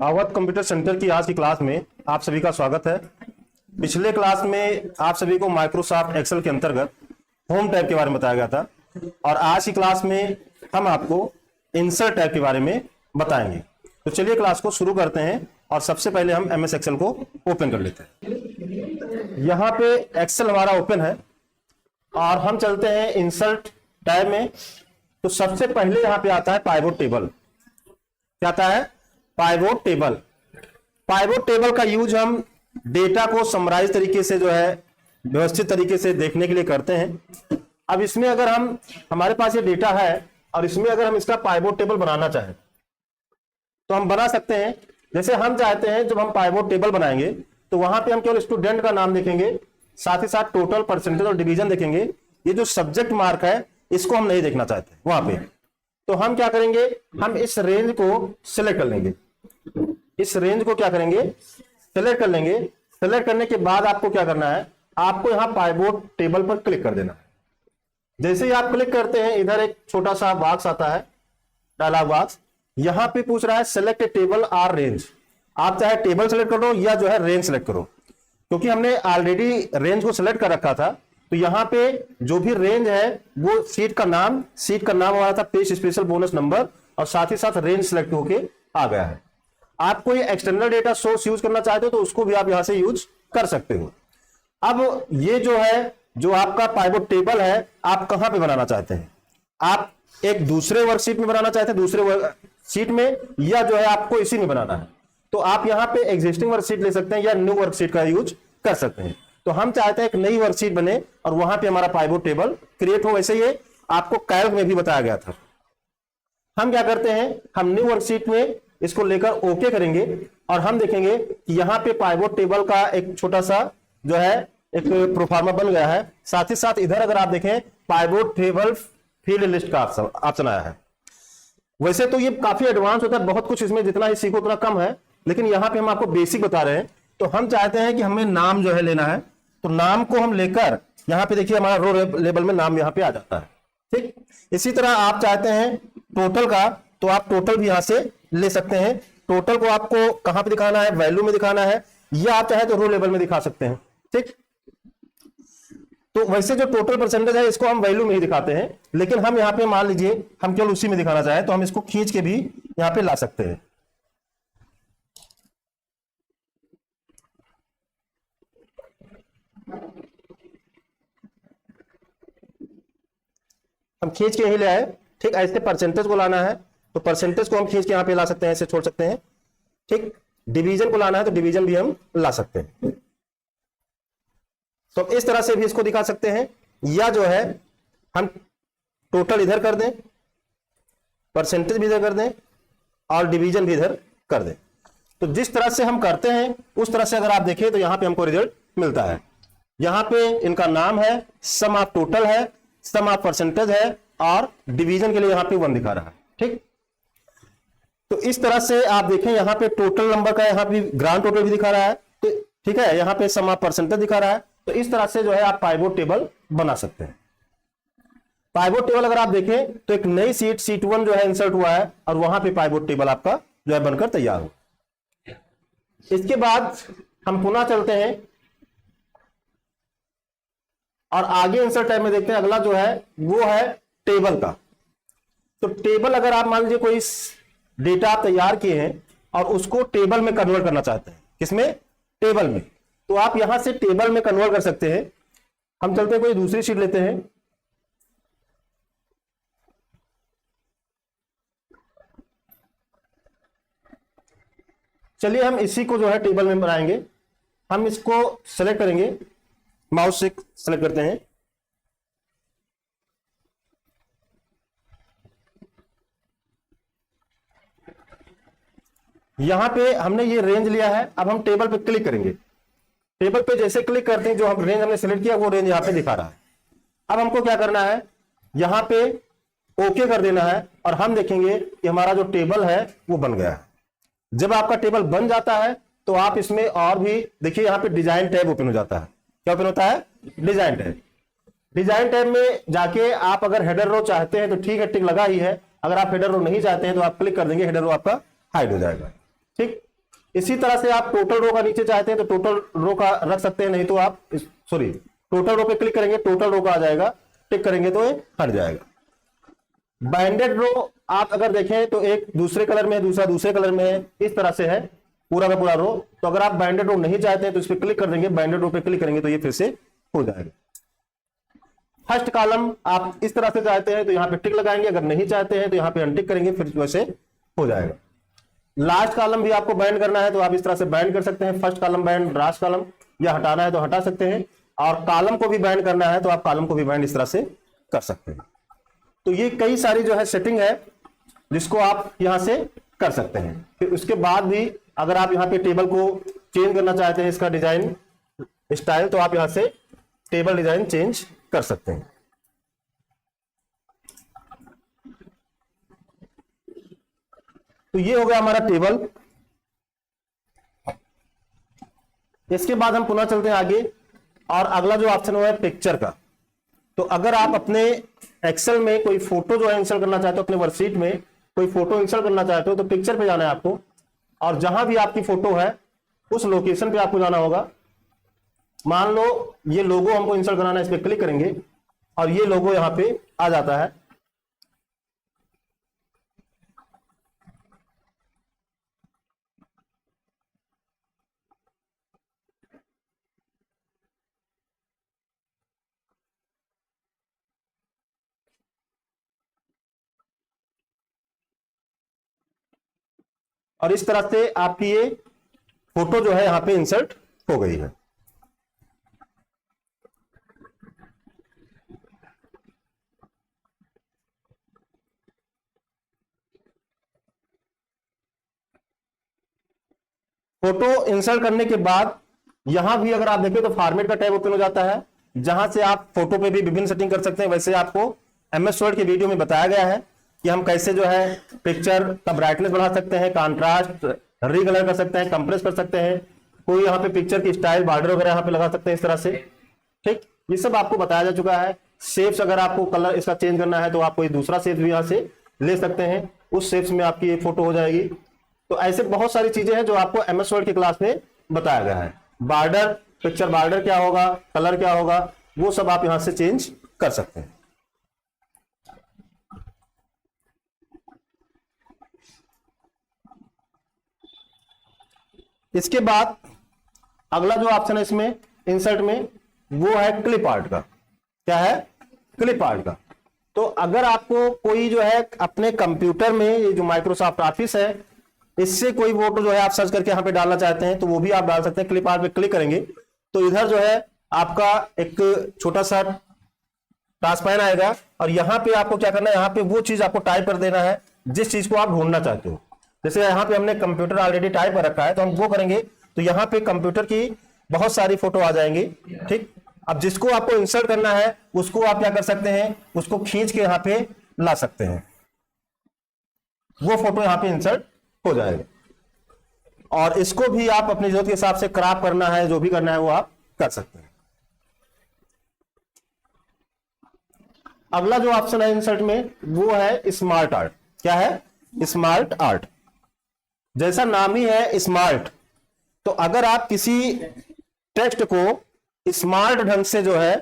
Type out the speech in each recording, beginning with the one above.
Awadh computer centre की आज की क्लास में आप सभी का स्वागत है। पिछले क्लास में आप सभी को माइक्रोसॉफ्ट एक्सेल के अंतर्गत होम टैब के बारे में बताया गया था और आज की क्लास में हम आपको इंसर्ट टैब के बारे में बताएंगे। तो चलिए क्लास को शुरू करते हैं और सबसे पहले हम एमएस एक्सेल को ओपन कर लेते हैं। यहाँ पे एक्सेल हमारा ओपन है और हम चलते हैं इंसर्ट टैब में। तो सबसे पहले यहाँ पे आता है पाइवोट टेबल। क्या आता है? Pivot table. पाइवोट टेबल का यूज हम डेटा को समराइज तरीके से जो है व्यवस्थित तरीके से देखने के लिए करते हैं। अब इसमें अगर हमारे पास ये डेटा है और इसमें अगर हम इसका पाइवोट टेबल बनाना चाहें तो हम बना सकते हैं। जैसे हम चाहते हैं जब हम पाइवोट टेबल बनाएंगे तो वहां पे हम केवल स्टूडेंट का नाम देखेंगे, साथ ही साथ टोटल, परसेंटेज और डिवीजन देखेंगे। ये जो सब्जेक्ट मार्क है इसको हम नहीं देखना चाहते वहां पे। तो हम क्या करेंगे, हम इस रेंज को सिलेक्ट कर लेंगे। इस रेंज को क्या करेंगे, सिलेक्ट कर लेंगे। सिलेक्ट करने के बाद आपको क्या करना है, आपको यहां पाइवोट टेबल पर क्लिक कर देना है। जैसे ही आप क्लिक करते हैं इधर एक छोटा सा बॉक्स आता है, डायलॉग बॉक्स। यहां पे पूछ रहा है सेलेक्ट टेबल आर रेंज। आप चाहे टेबल सेलेक्ट करो या जो है रेंज सेलेक्ट करो, क्योंकि हमने ऑलरेडी रेंज को सिलेक्ट कर रखा था। तो यहां पे जो भी रेंज है वो सीट का नाम हमारा था पेज स्पेशल बोनस नंबर, और साथ ही साथ रेंज सिलेक्ट होके आ गया है। आप कोई एक्सटर्नल डेटा सोर्स यूज करना चाहते हो तो उसको भी आप यहां से यूज कर सकते हो। अब ये जो है, जो आपका पाइवोट टेबल है, आप कहां पे बनाना चाहते हैं? आप एक दूसरे वर्कशीट में बनाना चाहते हैं, दूसरे वर्कशीट में, या जो है आपको इसी में बनाना है? तो आप यहां पे एग्जिस्टिंग वर्कशीट ले सकते हैं या न्यू वर्कशीट का यूज कर सकते हैं। तो हम चाहते हैं एक नई वर्कशीट बने और वहां पे हमारा पाइवोट टेबल क्रिएट हो। वैसे ये आपको कैल्क में भी बताया गया था। हम क्या करते हैं, हम न्यू वर्कशीट में इसको लेकर ओके करेंगे और हम देखेंगे कि यहाँ पे पाइवोट टेबल का एक छोटा सा जो है एक प्रोफार्मा बन गया है। साथ ही साथ इधर अगर आप देखें पाइवोट टेबल फील्ड लिस्ट का ऑप्शन आया है। वैसे तो ये काफी एडवांस होता है, बहुत कुछ इसमें जितना ही सीखो उतना कम है, लेकिन यहाँ पे हम आपको बेसिक बता रहे हैं। तो हम चाहते हैं कि हमें नाम जो है लेना है, तो नाम को हम लेकर यहाँ पे देखिए हमारा रो लेवल में नाम यहाँ पे आ जाता है। ठीक, इसी तरह आप चाहते हैं टोटल का, तो आप टोटल भी यहां से ले सकते हैं। टोटल को आपको कहां पे दिखाना है, वैल्यू में दिखाना है, या आप चाहे तो रो लेवल में दिखा सकते हैं। ठीक, तो वैसे जो टोटल परसेंटेज है इसको हम वैल्यू में ही दिखाते हैं, लेकिन हम यहाँ पे मान लीजिए हम केवल उसी में दिखाना चाहें तो हम इसको खींच के भी यहाँ पे ला सकते हैं। हम खींच के यही ले आए। ठीक, ऐसे परसेंटेज को लाना है तो परसेंटेज को हम खींच के यहाँ पे ला सकते हैं, ऐसे छोड़ सकते हैं। ठीक, डिवीजन को लाना है तो डिवीजन भी हम ला सकते हैं। तो इस तरह से भी इसको दिखा सकते हैं, या जो है हम टोटल इधर कर दें, परसेंटेज भी इधर कर दें और डिवीजन भी इधर कर दें। तो जिस तरह से हम करते हैं उस तरह से अगर आप देखें तो यहां पे हमको रिजल्ट मिलता है। यहां पे इनका नाम है, सम ऑफ टोटल है, सम ऑफ परसेंटेज है, और डिवीजन के लिए यहां पे 1 दिखा रहा है। ठीक, तो इस तरह से आप देखें यहां पे टोटल नंबर का यहां पे ग्रांड टोटल भी दिखा रहा है। तो ठीक है, यहां पे सम ऑफ परसेंटेज दिखा रहा है। तो इस तरह से जो है आप पाइवोट टेबल बना सकते हैं। पाइवोट टेबल अगर आप देखें तो एक नई सीट 1 जो है इंसर्ट हुआ है और वहां पे पाइवोट टेबल आपका जो है बनकर तैयार हो। इसके बाद हम पुनः चलते हैं और आगे इंसर्ट टाइप में देखते हैं। अगला जो है वो है टेबल का। तो टेबल अगर आप मान लीजिए कोई डेटा आप तैयार किए हैं और उसको टेबल में कन्वर्ट करना चाहते हैं, किसमें? टेबल में। तो आप यहां से टेबल में कन्वर्ट कर सकते हैं। हम चलते हैं, कोई दूसरी शीट लेते हैं। चलिए हम इसी को जो है टेबल में बनाएंगे। हम इसको सेलेक्ट करेंगे, माउस से सेलेक्ट करते हैं। यहां पे हमने ये रेंज लिया है। अब हम टेबल पे क्लिक करेंगे। टेबल पे जैसे क्लिक करते हैं जो हम रेंज हमने सेलेक्ट किया वो रेंज यहां पे दिखा रहा है। अब हमको क्या करना है, यहां पे ओके कर देना है और हम देखेंगे कि हमारा जो टेबल है वो बन गया है। जब आपका टेबल बन जाता है तो आप इसमें और भी देखिए, यहां पे डिजाइन टैब ओपन हो जाता है। क्या ओपन होता है? Design tab. डिजाइन टैब में जाके आप अगर हेडर रो चाहते हैं तो ठीक है, टिक लगा ही है। अगर आप हेडर रो नहीं चाहते हैं तो आप क्लिक कर देंगे, हेडर रो आपका हाइड हो जाएगा। ठीक, इसी तरह से आप टोटल रो का नीचे चाहते हैं तो टोटल रो का रख सकते हैं, नहीं तो आप सॉरी टोटल रो पे क्लिक करेंगे टोटल रो का आ जाएगा, टिक करेंगे तो ये हट जाएगा। बाइंडेड रो आप अगर देखें तो एक दूसरे कलर में है, दूसरा दूसरे कलर में है, इस तरह से है पूरा का पूरा रो। तो अगर आप बाइंडेड रो नहीं चाहते हैं तो इस पर क्लिक कर देंगे, बाइंडेड रो पे क्लिक करेंगे तो ये फिर से हो जाएगा। फर्स्ट कॉलम आप इस तरह से चाहते हैं तो यहां पे टिक लगाएंगे, अगर नहीं चाहते हैं तो यहां पे अनटिक करेंगे, फिर वैसे हो जाएगा। लास्ट कॉलम भी आपको बैंड करना है तो आप इस तरह से बैंड कर सकते हैं, first column band, last column, या हटाना है तो हटा सकते हैं। और कॉलम को भी बैंड करना है तो आप कॉलम को भी बैंड इस तरह से कर सकते हैं। तो ये कई सारी जो है सेटिंग है जिसको आप यहां से कर सकते हैं। फिर उसके बाद भी अगर आप यहां पे टेबल को चेंज करना चाहते हैं, इसका डिजाइन स्टाइल, तो आप यहां से टेबल डिजाइन चेंज कर सकते हैं। तो ये हो गया हमारा टेबल। इसके बाद हम पुनः चलते हैं आगे और अगला जो ऑप्शन है पिक्चर का। तो अगर आप अपने एक्सेल में कोई फोटो जो है इंसर्ट करना चाहते हो, अपने वर्कशीट में कोई फोटो इंसर्ट करना चाहते हो तो पिक्चर पे जाना है आपको, और जहां भी आपकी फोटो है उस लोकेशन पे आपको जाना होगा। मान लो ये लोगो हमको इंसर्ट कराना है, इस पर क्लिक करेंगे और ये लोगो यहां पे आ जाता है। और इस तरह से आपकी ये फोटो जो है यहां पे इंसर्ट हो गई है। फोटो इंसर्ट करने के बाद यहां भी अगर आप देखें तो फॉर्मेट का टैब ओपन हो जाता है, जहां से आप फोटो पे भी विभिन्न सेटिंग कर सकते हैं। वैसे आपको एमएस वर्ड के वीडियो में बताया गया है कि हम कैसे जो है पिक्चर का ब्राइटनेस बढ़ा सकते हैं, कांट्रास्ट, रीकलर कर सकते हैं, कंप्रेस कर सकते हैं, कोई यहाँ पे पिक्चर की स्टाइल बॉर्डर वगैरह यहाँ पे लगा सकते हैं इस तरह से। ठीक, ये सब आपको बताया जा चुका है। शेप्स अगर आपको कलर इसका चेंज करना है तो आप कोई दूसरा शेप भी यहाँ से ले सकते हैं, उस शेप्स में आपकी ये फोटो हो जाएगी। तो ऐसे बहुत सारी चीजें हैं जो आपको एमएस वर्ड की क्लास में बताया गया है। बॉर्डर, पिक्चर बॉर्डर क्या होगा, कलर क्या होगा, वो सब आप यहां से चेंज कर सकते हैं। इसके बाद अगला जो ऑप्शन है इसमें इंसर्ट में वो है क्लिप आर्ट का। क्या है? क्लिप आर्ट का। तो अगर आपको कोई जो है अपने कंप्यूटर में ये जो माइक्रोसॉफ्ट ऑफिस है इससे कोई फोटो जो है आप सर्च करके यहां पे डालना चाहते हैं तो वो भी आप डाल सकते हैं। क्लिप आर्ट पे क्लिक करेंगे तो इधर जो है आपका एक छोटा सा टास्क आएगा और यहां पे आपको क्या करना है, यहां पे वो चीज आपको टाइप कर देना है जिस चीज को आप ढूंढना चाहते हो। जैसे यहां पे हमने कंप्यूटर ऑलरेडी टाइप कर रखा है तो हम वो करेंगे तो यहां पे कंप्यूटर की बहुत सारी फोटो आ जाएंगी। ठीक, अब जिसको आपको इंसर्ट करना है उसको आप क्या कर सकते हैं, उसको खींच के यहां पे ला सकते हैं, वो फोटो यहां पे इंसर्ट हो जाएगा। और इसको भी आप अपनी जरूरत के हिसाब से क्रॉप करना है, जो भी करना है वो आप कर सकते हैं। अगला जो ऑप्शन है इंसर्ट में वो है स्मार्ट आर्ट। क्या है? Smart art. जैसा नाम ही है स्मार्ट, तो अगर आप किसी टेक्स्ट को स्मार्ट ढंग से जो है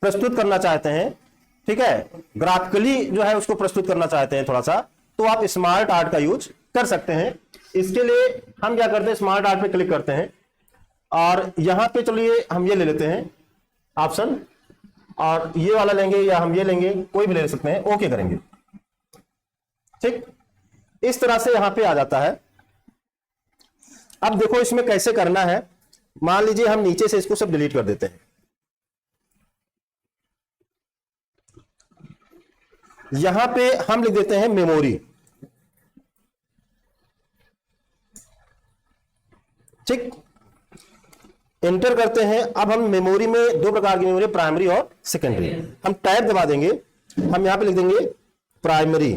प्रस्तुत करना चाहते हैं, ठीक है, ग्राफिकली जो है उसको प्रस्तुत करना चाहते हैं थोड़ा सा, तो आप स्मार्ट आर्ट का यूज कर सकते हैं। इसके लिए हम क्या करते हैं, स्मार्ट आर्ट पे क्लिक करते हैं और यहां पे चलिए हम ये ले लेते हैं ऑप्शन, और ये वाला लेंगे या हम ये लेंगे, कोई भी ले सकते हैं, ओके करेंगे। ठीक, इस तरह से यहां पे आ जाता है। अब देखो इसमें कैसे करना है। मान लीजिए हम नीचे से इसको सब डिलीट कर देते हैं। यहां पे हम लिख देते हैं मेमोरी। ठीक, एंटर करते हैं। अब हम मेमोरी में दो प्रकार की मेमोरी, प्राइमरी और सेकेंडरी। हम टैब दबा देंगे, हम यहां पे लिख देंगे प्राइमरी,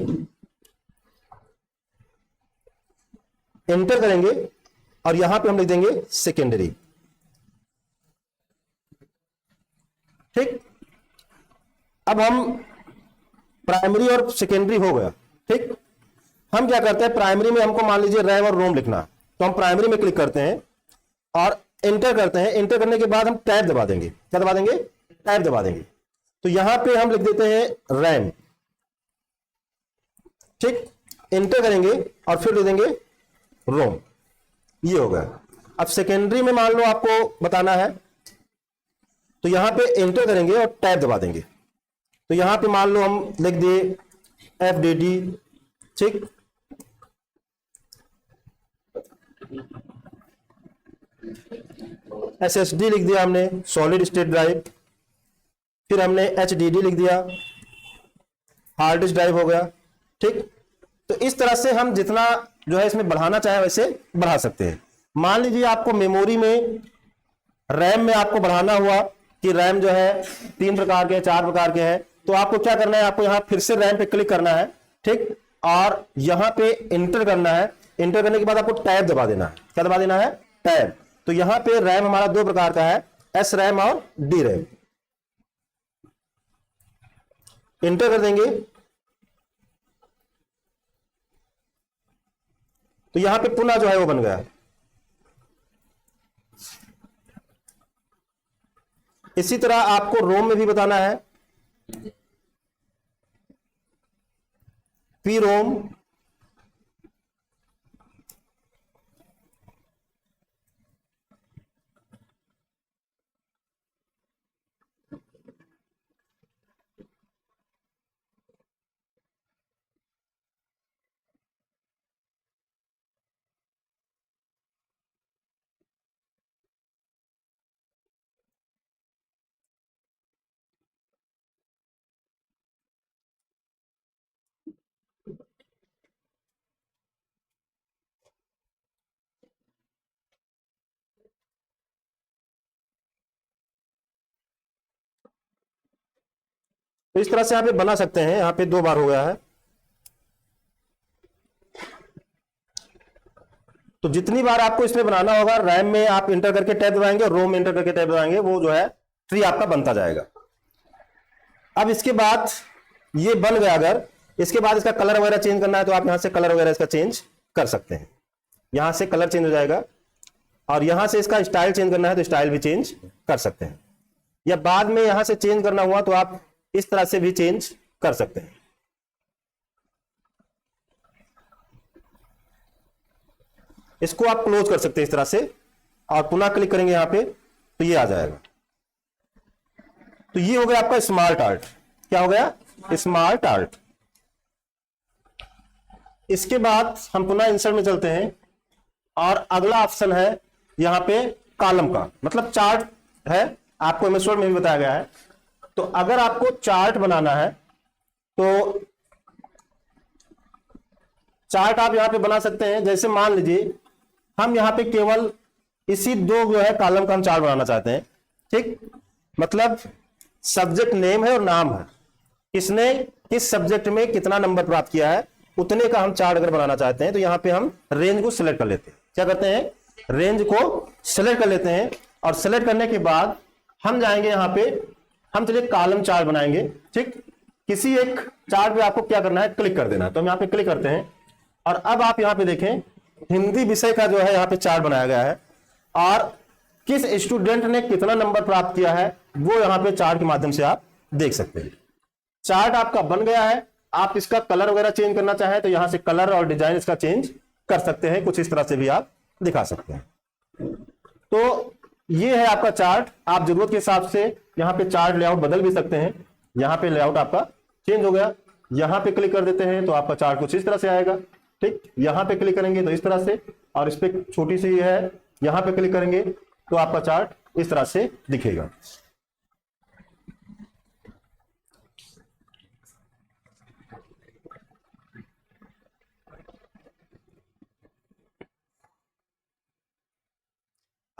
एंटर करेंगे और यहां पे हम लिख देंगे सेकेंडरी। ठीक, अब हम प्राइमरी और सेकेंडरी हो गया। ठीक, हम क्या करते हैं, प्राइमरी में हमको मान लीजिए रैम और रोम लिखना, तो हम प्राइमरी में क्लिक करते हैं और एंटर करते हैं। एंटर करने के बाद हम टैब दबा देंगे। क्या दबा देंगे? टैब दबा देंगे। तो यहां पे हम लिख देते हैं रैम। ठीक, एंटर करेंगे और फिर लिख देंगे रोम। ये हो गया। अब सेकेंडरी में मान लो आपको बताना है, तो यहां पे एंटर करेंगे और टैब दबा देंगे। तो यहां पे मान लो हम लिख दिए FDD। ठीक, SSD लिख दिया हमने, सॉलिड स्टेट ड्राइव। फिर हमने HDD लिख दिया, हार्ड डिस्क ड्राइव हो गया। ठीक, तो इस तरह से हम जितना जो है इसमें बढ़ाना चाहे वैसे बढ़ा सकते हैं। मान लीजिए आपको मेमोरी में, रैम में आपको बढ़ाना हुआ कि रैम जो है 3 प्रकार के, 4 प्रकार के हैं, तो आपको क्या करना है? आपको यहां फिर से रैम पे क्लिक करना है। ठीक, और यहां पे एंटर करना है। एंटर करने के बाद आपको टैब दबा देना है। क्या दबा देना है? टैब। तो यहां पे रैम हमारा 2 प्रकार का है, S रैम और D रैम। एंटर कर देंगे तो यहां पे पुनः जो है वो बन गया। इसी तरह आपको रोम में भी बताना है, पी रोम। तो इस तरह से यहां पे बना सकते हैं। यहां पे 2 बार हो गया है। तो जितनी बार आपको इसमें बनाना होगा, रैम में आप इंटर करके टैब दबाएंगे और रोम में इंटर करके टैब दबाएंगे, वो जो है ट्री आपका बनता जाएगा। अब इसके बाद ये बन गया, अगर इसके बाद इसका कलर वगैरह चेंज करना है तो आप यहां से कलर वगैरह इसका चेंज कर सकते हैं। यहां से कलर चेंज हो जाएगा और यहां से इसका स्टाइल चेंज करना है तो स्टाइल भी चेंज कर सकते हैं, या बाद में यहां से चेंज करना हुआ तो आप इस तरह से भी चेंज कर सकते हैं। इसको आप क्लोज कर सकते हैं इस तरह से और पुनः क्लिक करेंगे यहां पे तो ये आ जाएगा। तो ये हो गया आपका स्मार्ट आर्ट। क्या हो गया? Smart art. इसके बाद हम पुनः इंसर्ट में चलते हैं और अगला ऑप्शन है यहां पे कॉलम का, मतलब चार्ट है। आपको एमएस वर्ड में भी बताया गया है। तो अगर आपको चार्ट बनाना है तो चार्ट आप यहां पे बना सकते हैं। जैसे मान लीजिए हम यहां पे केवल इसी 2 जो है कॉलम का हम चार्ट बनाना चाहते हैं। ठीक, मतलब सब्जेक्ट नेम है और नाम है, किसने किस सब्जेक्ट में कितना नंबर प्राप्त किया है उतने का हम चार्ट अगर बनाना चाहते हैं तो यहां पे हम रेंज को सिलेक्ट कर लेते हैं। क्या करते हैं? रेंज को सिलेक्ट कर लेते हैं और सिलेक्ट करने के बाद हम जाएंगे यहां पे, हम चलिए कॉलम चार्ट बनाएंगे। ठीक, किसी एक चार्ट पे आपको क्या करना है? क्लिक कर देना है। तो हम यहां पे क्लिक करते हैं और अब आप यहां पे देखें हिंदी विषय का जो है यहां पे चार्ट बनाया गया है और किस स्टूडेंट ने कितना नंबर प्राप्त किया है वो यहां पे चार्ट के माध्यम से आप देख सकते हैं। चार्ट आपका बन गया है। आप इसका कलर वगैरह चेंज करना चाहें तो यहां से कलर और डिजाइन इसका चेंज कर सकते हैं। कुछ इस तरह से भी आप दिखा सकते हैं। तो ये है आपका चार्ट। आप जरूरत के हिसाब से यहां पे चार्ट लेआउट बदल भी सकते हैं। यहां पे लेआउट आपका चेंज हो गया, यहां पे क्लिक कर देते हैं तो आपका चार्ट कुछ इस तरह से आएगा। ठीक, यहां पे क्लिक करेंगे तो इस तरह से, और इस पे छोटी सी है, यहां पे क्लिक करेंगे तो आपका चार्ट इस तरह से दिखेगा।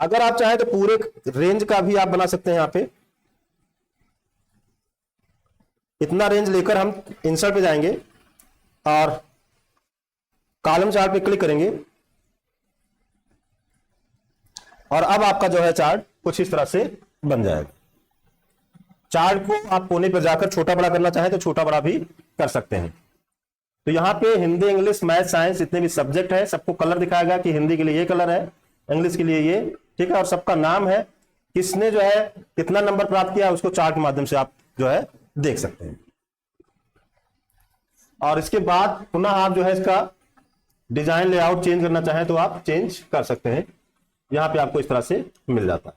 अगर आप चाहें तो पूरे रेंज का भी आप बना सकते हैं। यहां पे इतना रेंज लेकर हम इंसर्ट पे जाएंगे और कॉलम चार्ट पे क्लिक करेंगे और अब आपका जो है चार्ट कुछ इस तरह से बन जाएगा। चार्ट को आप कोने पर जाकर छोटा बड़ा करना चाहें तो छोटा बड़ा भी कर सकते हैं। तो यहाँ पे हिंदी, इंग्लिश, मैथ, साइंस जितने भी सब्जेक्ट है सबको कलर दिखाया गया कि हिंदी के लिए ये कलर है, इंग्लिश के लिए ये, ठीक है, और सबका नाम है, किसने जो है कितना नंबर प्राप्त किया उसको चार्ट के माध्यम से आप जो है देख सकते हैं। और इसके बाद पुनः आप जो है इसका डिजाइन लेआउट चेंज करना चाहें तो आप चेंज कर सकते हैं। यहां पे आपको इस तरह से मिल जाता है।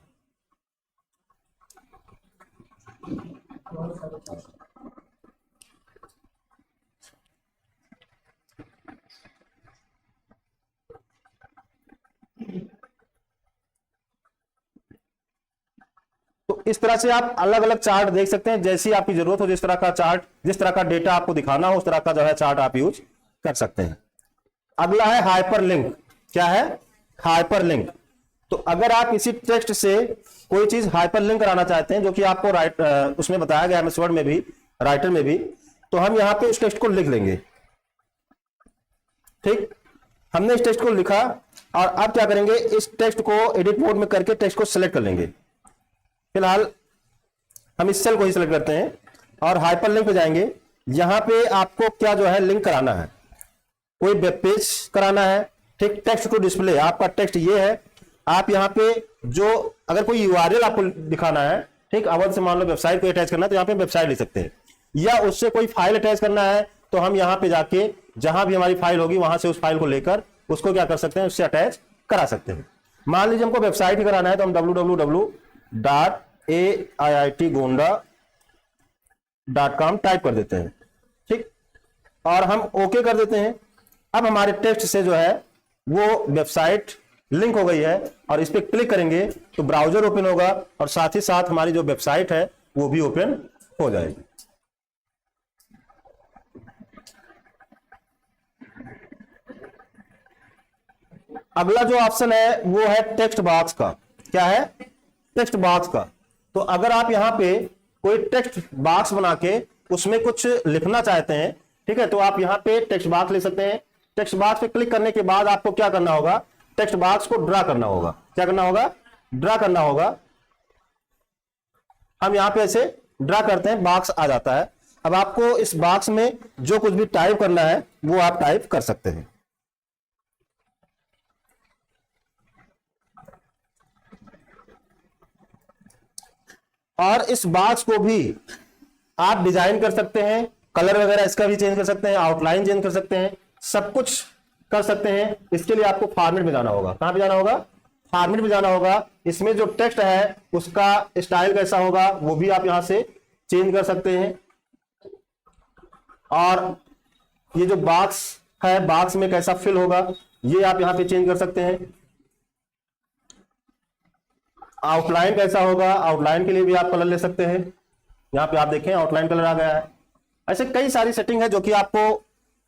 तो इस तरह से आप अलग अलग चार्ट देख सकते हैं, जैसी आपकी जरूरत हो, जिस तरह का चार्ट, जिस तरह का डेटा आपको दिखाना हो उस तरह का जो है चार्ट आप यूज कर सकते हैं। अगला है हाइपरलिंक। क्या है? हाइपरलिंक। तो अगर आप इसी टेक्स्ट से कोई चीज हाइपरलिंक कराना चाहते हैं, जो कि आपको उसमें बताया गया है एमएस वर्ड में भी, राइटर में भी, तो हम यहां पे उस टेक्स्ट को लिख लेंगे। ठीक, हमने इस टेक्स्ट को लिखा और अब क्या करेंगे, इस टेक्स्ट को एडिट मोड में करके टेक्स्ट को सिलेक्ट कर लेंगे। फिलहाल हम इस सेल को ही सिलेक्ट करते हैं और हाइपरलिंक पे जाएंगे। यहां पे आपको क्या जो है लिंक कराना है, कोई वेब पेज कराना है। ठीक, टेक्स्ट टू डिस्प्ले, आपका टेक्स्ट ये है। आप यहां पे जो अगर कोई यूआरएल आपको दिखाना है, ठीक, अवध से मान लो वेबसाइट को अटैच करना है तो यहां पे वेबसाइट लिख सकते हैं, या उससे कोई फाइल अटैच करना है तो हम यहां पे जाके जहां भी हमारी फाइल होगी वहां से उस फाइल को लेकर उसको क्या कर सकते हैं, उससे अटैच करा सकते हैं। मान लीजिए हमको वेबसाइट ही कराना है तो हम www.aiitgonda.com टाइप कर देते हैं। ठीक, और हम ओके कर देते हैं। अब हमारे टेक्स्ट से जो है वो वेबसाइट लिंक हो गई है और इस पर क्लिक करेंगे तो ब्राउजर ओपन होगा और साथ ही साथ हमारी जो वेबसाइट है वो भी ओपन हो जाएगी। अगला जो ऑप्शन है वो है टेक्स्ट बॉक्स का। क्या है? टेक्स्ट बॉक्स का। तो अगर आप यहां पे कोई टेक्स्ट बॉक्स बना के उसमें कुछ लिखना चाहते हैं, ठीक है, तो आप यहां पे टेक्स्ट बॉक्स ले सकते हैं। टेक्स्ट बॉक्स पे क्लिक करने के बाद आपको क्या करना होगा, टेक्स्ट बॉक्स को ड्रा करना होगा। क्या करना होगा? ड्रा करना होगा। हम यहां पे ऐसे ड्रा करते हैं, बॉक्स आ जाता है। अब आपको इस बॉक्स में जो कुछ भी टाइप करना है वो आप टाइप कर सकते हैं। और इस बॉक्स को भी आप डिजाइन कर सकते हैं, कलर वगैरह इसका भी चेंज कर सकते हैं, आउटलाइन चेंज कर सकते हैं, सब कुछ कर सकते हैं। इसके लिए आपको फॉर्मेट में जाना होगा। कहां पे जाना होगा? फॉर्मेट में जाना होगा। इसमें जो टेक्स्ट है उसका स्टाइल कैसा होगा वो भी आप यहां से चेंज कर सकते हैं। और ये जो बॉक्स है, बॉक्स में कैसा फिल होगा ये आप यहां पे चेंज कर सकते हैं। आउटलाइन कैसा होगा, आउटलाइन के लिए भी आप कलर ले सकते हैं। यहां पे आप देखें आउटलाइन कलर आ गया है। ऐसे कई सारी सेटिंग है जो कि आपको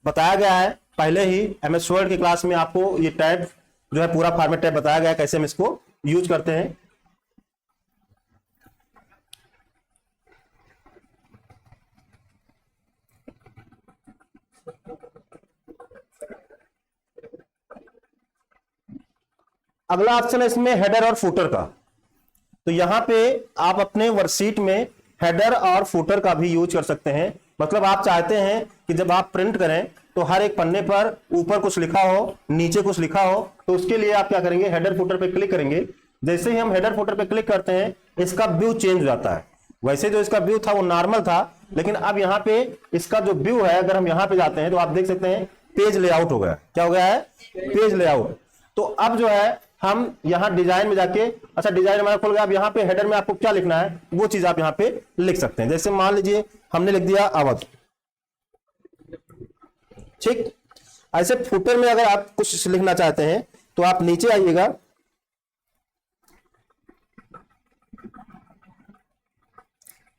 बताया गया है पहले ही एमएस वर्ड की क्लास में। आपको ये टैब जो है पूरा फॉर्मेट टैब बताया गया है कैसे हम इसको यूज करते हैं। अगला ऑप्शन है इसमें हेडर और फुटर का। तो यहां पे आप अपने वर्कशीट में हेडर और फुटर का भी यूज कर सकते हैं। मतलब आप चाहते हैं कि जब आप प्रिंट करें तो हर एक पन्ने पर ऊपर कुछ लिखा हो, नीचे कुछ लिखा हो, तो उसके लिए आप क्या करेंगे, हेडर फुटर पे क्लिक करेंगे। जैसे ही हम हेडर फुटर पे क्लिक करते हैं इसका व्यू चेंज हो जाता है। वैसे जो इसका व्यू था वो नॉर्मल था, लेकिन अब यहाँ पे इसका जो व्यू है, अगर हम यहाँ पे जाते हैं तो आप देख सकते हैं पेज लेआउट हो गया। क्या हो गया है? Page layout. तो अब जो है हम यहां डिजाइन में जाके, अच्छा डिजाइन हमारा खुल गया। अब यहां पे हेडर में आपको क्या लिखना है वो चीज आप यहां पे लिख सकते हैं। जैसे मान लीजिए हमने लिख दिया अवध। ठीक, ऐसे फुटर में अगर आप कुछ लिखना चाहते हैं तो आप नीचे आइएगा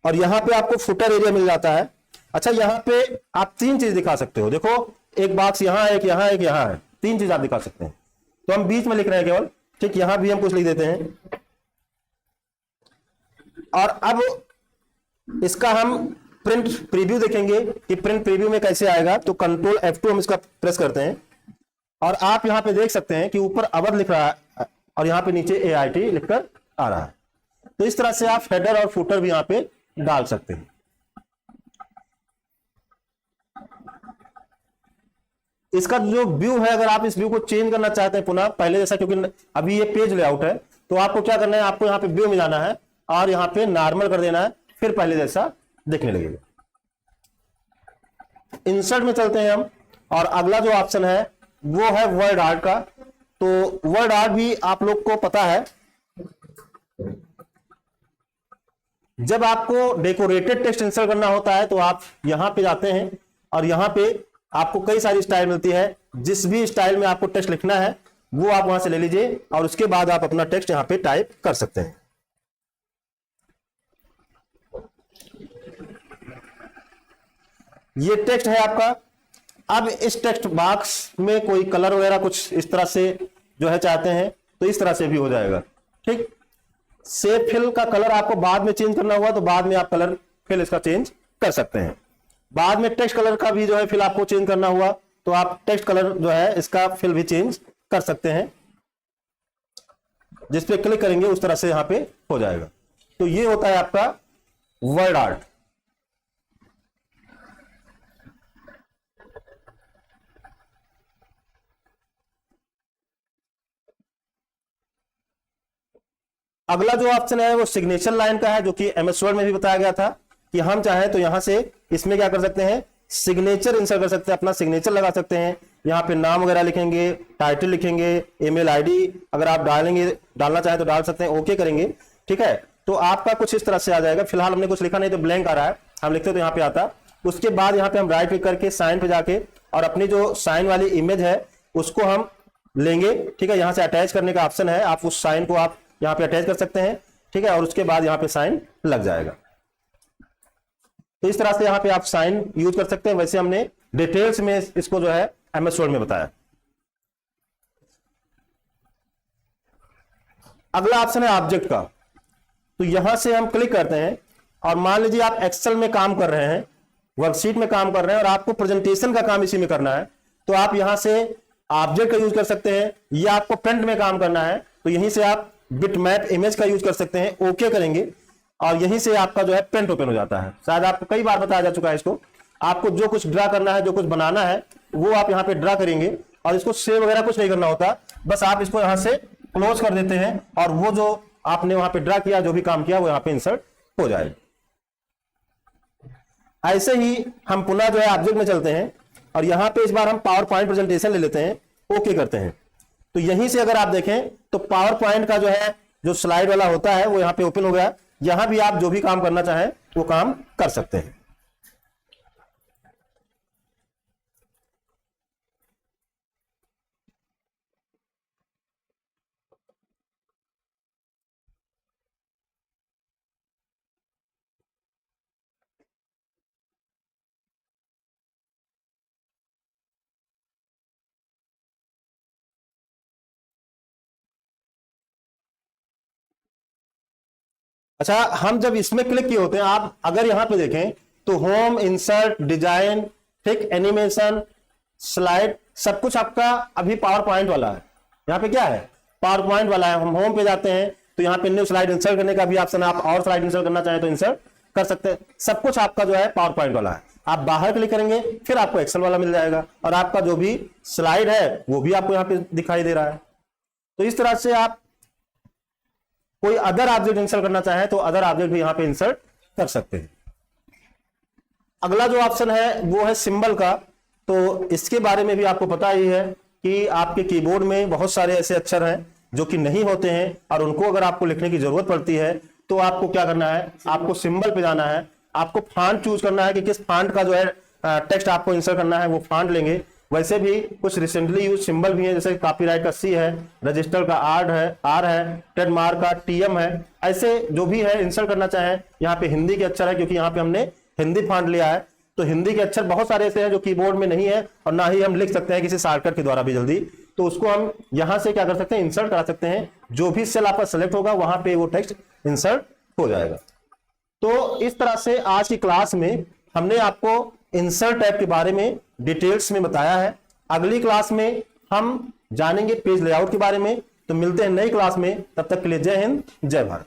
और यहां पे आपको फुटर एरिया मिल जाता है। अच्छा, यहां पे आप तीन चीज दिखा सकते हो। देखो, एक बॉक्स यहां है, एक यहां है, एक यहां है, तीन चीज आप दिखा सकते हैं। तो हम बीच में लिख रहे हैं केवल। ठीक, यहां भी हम कुछ लिख देते हैं। और अब इसका हम प्रिंट प्रीव्यू देखेंगे कि प्रिंट प्रीव्यू में कैसे आएगा। तो कंट्रोल F2 हम इसका प्रेस करते हैं और आप यहां पे देख सकते हैं कि ऊपर अवध लिख रहा है और यहां पे नीचे AIT लिखकर आ रहा है। तो इस तरह से आप हेडर और फुटर भी यहां पे डाल सकते हैं। इसका जो व्यू है, अगर आप इस व्यू को चेंज करना चाहते हैं पुनः पहले जैसा, क्योंकि अभी ये पेज लेआउट है, तो आपको क्या करना है, आपको यहाँ पे व्यू में जाना है और यहाँ पे नॉर्मल कर देना है, फिर पहले जैसा दिखने लगेगा। इंसर्ट में चलते हैं हम, और अगला जो ऑप्शन है वो है वर्ड आर्ट का। तो वर्ड आर्ट भी आप लोग को पता है, जब आपको डेकोरेटेड टेक्स्ट इंसर्ट करना होता है तो आप यहां पे जाते हैं और यहां पे आपको कई सारी स्टाइल मिलती है। जिस भी स्टाइल में आपको टेक्स्ट लिखना है वो आप वहां से ले लीजिए और उसके बाद आप अपना टेक्स्ट यहां पे टाइप कर सकते हैं। ये टेक्स्ट है आपका। अब इस टेक्स्ट बॉक्स में कोई कलर वगैरह कुछ इस तरह से जो है चाहते हैं तो इस तरह से भी हो जाएगा। ठीक, सेव फिल का कलर आपको बाद में चेंज करना हुआ तो बाद में आप कलर फिल इसका चेंज कर सकते हैं। बाद में टेक्स्ट कलर का भी जो है फिल आपको चेंज करना हुआ तो आप टेक्स्ट कलर जो है इसका फिल भी चेंज कर सकते हैं। जिस पे क्लिक करेंगे उस तरह से यहां पे हो जाएगा। तो ये होता है आपका वर्ड आर्ट। अगला जो ऑप्शन है वो सिग्नेचर लाइन का है, जो कि एमएस वर्ड में भी बताया गया था कि हम चाहें तो यहां से इसमें क्या कर सकते हैं, सिग्नेचर इंसर्ट कर सकते हैं, अपना सिग्नेचर लगा सकते हैं। यहां पे नाम वगैरह लिखेंगे, टाइटल लिखेंगे, ईमेल आईडी अगर आप डालना चाहें तो डाल सकते हैं, ओके करेंगे। ठीक है, तो आपका कुछ इस तरह से आ जाएगा। फिलहाल हमने कुछ लिखा नहीं तो ब्लैंक आ रहा है, हम लिखते तो यहाँ पे आता। उसके बाद यहाँ पे हम राइट क्लिक करके साइन पे जाके और अपनी जो साइन वाली इमेज है उसको हम लेंगे। ठीक है, यहां से अटैच करने का ऑप्शन है, आप उस साइन को आप यहां पे अटैच कर सकते हैं। ठीक है, और उसके बाद यहां पे साइन लग जाएगा। तो इस तरह से यहां पे आप साइन यूज कर सकते हैं। वैसे हमने डिटेल्स में इसको जो है एमएस वर्ड में बताया। अगला ऑप्शन है ऑब्जेक्ट का। तो यहां से हम क्लिक करते हैं और मान लीजिए आप एक्सेल में काम कर रहे हैं, वर्कशीट में काम कर रहे हैं और आपको प्रेजेंटेशन का काम इसी में करना है, तो आप यहां से ऑब्जेक्ट का यूज कर सकते हैं। या आपको प्रिंट में काम करना है तो यहीं से आप बिटमैप इमेज का यूज कर सकते हैं, ओके करेंगे और यहीं से आपका जो है प्रिंट ओपन हो जाता है। शायद आपको कई बार बताया जा चुका है इसको। आपको जो कुछ ड्रा करना है, जो कुछ बनाना है वो आप यहाँ पे ड्रा करेंगे और इसको सेव वगैरह कुछ नहीं करना होता, बस आप इसको यहाँ से क्लोज कर देते हैं और वो जो आपने वहां पे ड्रा किया, जो भी काम किया वो यहाँ पे इंसर्ट हो जाएगा। ऐसे ही हम पुनः जो है ऑब्जेक्ट में चलते हैं और यहाँ पे इस बार हम पावर पॉइंट प्रेजेंटेशन ले लेते हैं, ओके करते हैं। तो यहीं से अगर आप देखें तो पावर पॉइंट का जो है जो स्लाइड वाला होता है वो यहाँ पे ओपन हो गया। यहां भी आप जो भी काम करना चाहें वो काम कर सकते हैं। अच्छा, हम जब इसमें क्लिक किए होते हैं, आप अगर यहां पे देखें तो होम, इंसर्ट, डिजाइन, ठीक, एनिमेशन, स्लाइड, सब कुछ आपका अभी पावर पॉइंट वाला है। यहाँ पे क्या है, पावर पॉइंट वाला है। हम होम पे जाते हैं तो यहाँ पे न्यू स्लाइड इंसर्ट करने का भी ऑप्शन है, आप और स्लाइड इंसर्ट करना चाहें तो इंसर्ट कर सकते हैं। सब कुछ आपका जो है पावर पॉइंट वाला है। आप बाहर क्लिक करेंगे फिर आपको एक्सेल वाला मिल जाएगा और आपका जो भी स्लाइड है वो भी आपको यहाँ पे दिखाई दे रहा है। तो इस तरह से आप कोई अदर ऑब्जेक्ट इंसर्ट करना चाहे तो अदर ऑब्जेक्ट भी यहां पे इंसर्ट कर सकते हैं। अगला जो ऑप्शन है वो है सिंबल का। तो इसके बारे में भी आपको पता ही है कि आपके कीबोर्ड में बहुत सारे ऐसे अक्षर हैं जो कि नहीं होते हैं और उनको अगर आपको लिखने की जरूरत पड़ती है तो आपको क्या करना है, आपको सिंबल पे जाना है। आपको फॉन्ट चूज करना है कि किस फॉन्ट का जो है टेक्स्ट आपको इंसर्ट करना है, वो फॉन्ट लेंगे। वैसे भी कुछ रिसेंटली यूज सिंबल भी है, जैसे कॉपीराइट का सी है, रजिस्टर का आर है, ट्रेडमार्क का टीएम है। ऐसे जो भी है इंसर्ट करना चाहे, यहाँ पे हिंदी के अक्षर है क्योंकि यहाँ पे हमने हिंदी फॉन्ट लिया है। तो हिंदी के अक्षर बहुत सारे ऐसे हैं जो कीबोर्ड में नहीं है और ना ही हम लिख सकते हैं किसी शॉर्टकट के द्वारा भी जल्दी। तो उसको हम यहां से क्या कर सकते हैं, इंसर्ट करा सकते हैं। जो भी सेल आपका सेलेक्ट होगा वहां पे वो टेक्स्ट इंसर्ट हो जाएगा। तो इस तरह से आज की क्लास में हमने आपको इंसर्ट टैब के बारे में डिटेल्स में बताया है। अगली क्लास में हम जानेंगे पेज लेआउट के बारे में। तो मिलते हैं नई क्लास में, तब तक के लिए जय हिंद, जय भारत।